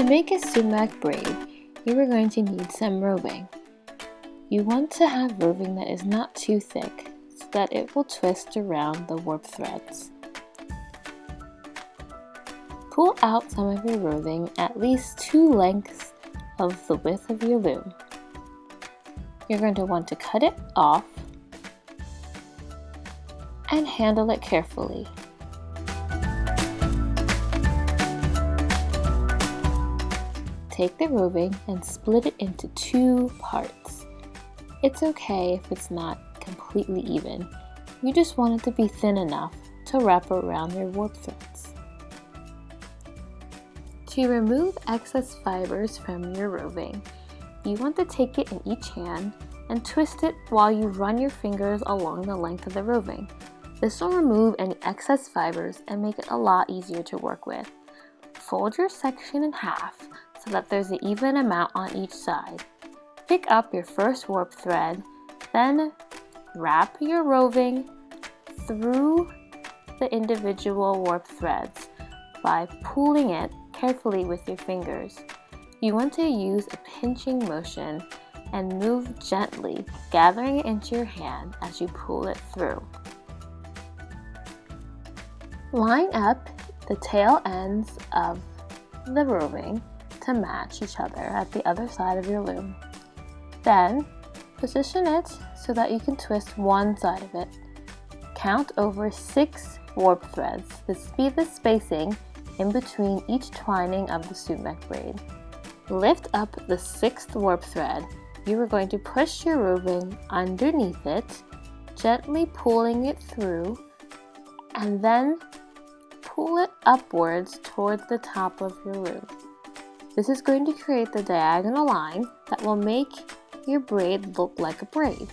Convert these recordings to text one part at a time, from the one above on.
To make a sumac braid, you are going to need some roving. You want to have roving that is not too thick so that it will twist around the warp threads. Pull out some of your roving at least 2 lengths of the width of your loom. You're going to want to cut it off and handle it carefully. Take the roving and split it into 2 parts. It's okay if it's not completely even. You just want it to be thin enough to wrap around your warp threads. To remove excess fibers from your roving, you want to take it in each hand and twist it while you run your fingers along the length of the roving. This will remove any excess fibers and make it a lot easier to work with. Fold your section in half so that there's an even amount on each side. Pick up your first warp thread, then wrap your roving through the individual warp threads by pulling it carefully with your fingers. You want to use a pinching motion and move gently, gathering it into your hand as you pull it through. Line up the tail ends of the roving to match each other at the other side of your loom. Then, position it so that you can twist one side of it. Count over 6 warp threads. This be the spacing in between each twining of the sumac braid. Lift up the 6th warp thread. You are going to push your roving underneath it, gently pulling it through, and then pull it upwards towards the top of your loom. This is going to create the diagonal line that will make your braid look like a braid.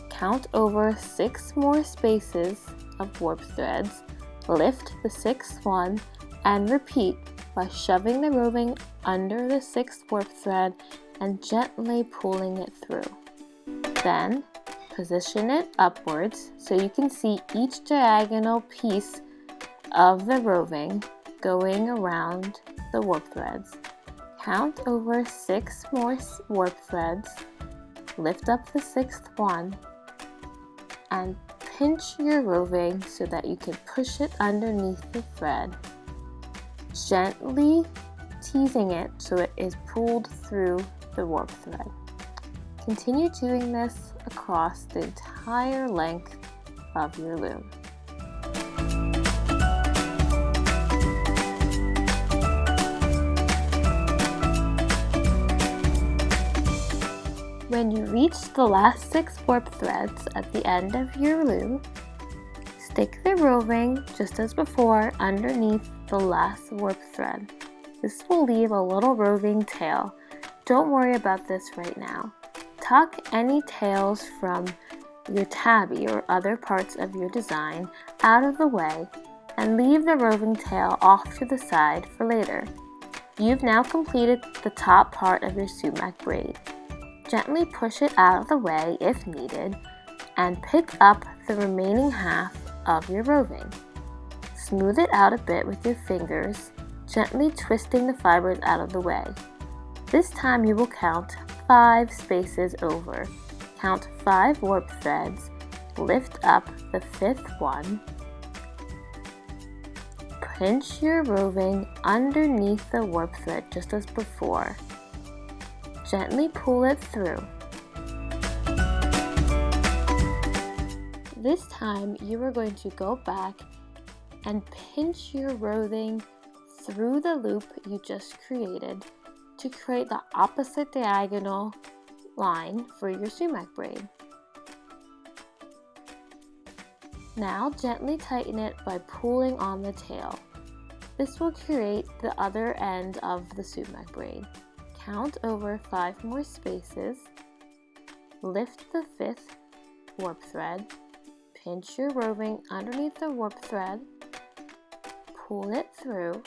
Count over 6 more spaces of warp threads, lift the 6th one, and repeat by shoving the roving under the 6th warp thread and gently pulling it through. Then, position it upwards so you can see each diagonal piece of the roving going around the warp threads. Count over 6 more warp threads, lift up the 6th one, and pinch your roving so that you can push it underneath the thread, gently teasing it so it is pulled through the warp thread. Continue doing this across the entire length of your loom. When you reach the last 6 warp threads at the end of your loom, stick the roving, just as before, underneath the last warp thread. This will leave a little roving tail. Don't worry about this right now. Tuck any tails from your tabby or other parts of your design out of the way and leave the roving tail off to the side for later. You've now completed the top part of your sumac braid. Gently push it out of the way if needed and pick up the remaining half of your roving. Smooth it out a bit with your fingers, gently twisting the fibers out of the way. This time you will count 5 spaces over. Count 5 warp threads, lift up the 5th one, pinch your roving underneath the warp thread just as before. Gently pull it through. This time you are going to go back and pinch your roving through the loop you just created to create the opposite diagonal line for your sumac braid. Now gently tighten it by pulling on the tail. This will create the other end of the sumac braid. Count over 5 more spaces, lift the 5th warp thread, pinch your roving underneath the warp thread, pull it through,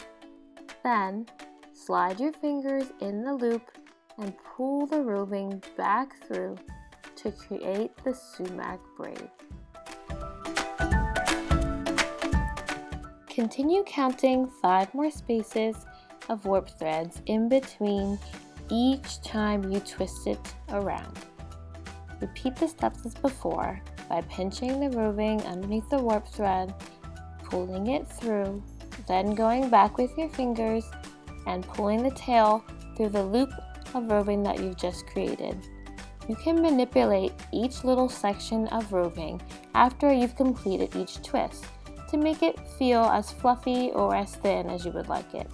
then slide your fingers in the loop and pull the roving back through to create the sumac braid. Continue counting 5 more spaces of warp threads in between each time you twist it around. Repeat the steps as before by pinching the roving underneath the warp thread, pulling it through, then going back with your fingers and pulling the tail through the loop of roving that you've just created. You can manipulate each little section of roving after you've completed each twist to make it feel as fluffy or as thin as you would like it.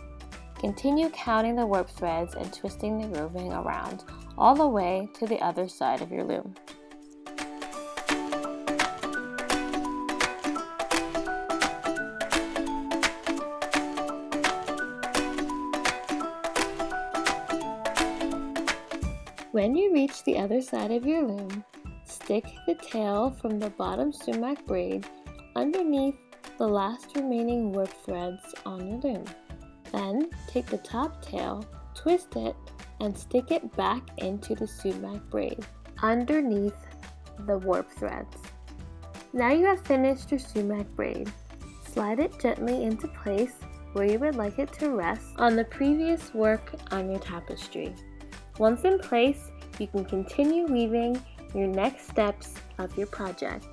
Continue counting the warp threads and twisting the roving around all the way to the other side of your loom. When you reach the other side of your loom, stick the tail from the bottom sumac braid underneath the last remaining warp threads on your loom. Then take the top tail, twist it, and stick it back into the sumac braid underneath the warp threads. Now you have finished your sumac braid. Slide it gently into place where you would like it to rest on the previous work on your tapestry. Once in place, you can continue weaving your next steps of your project.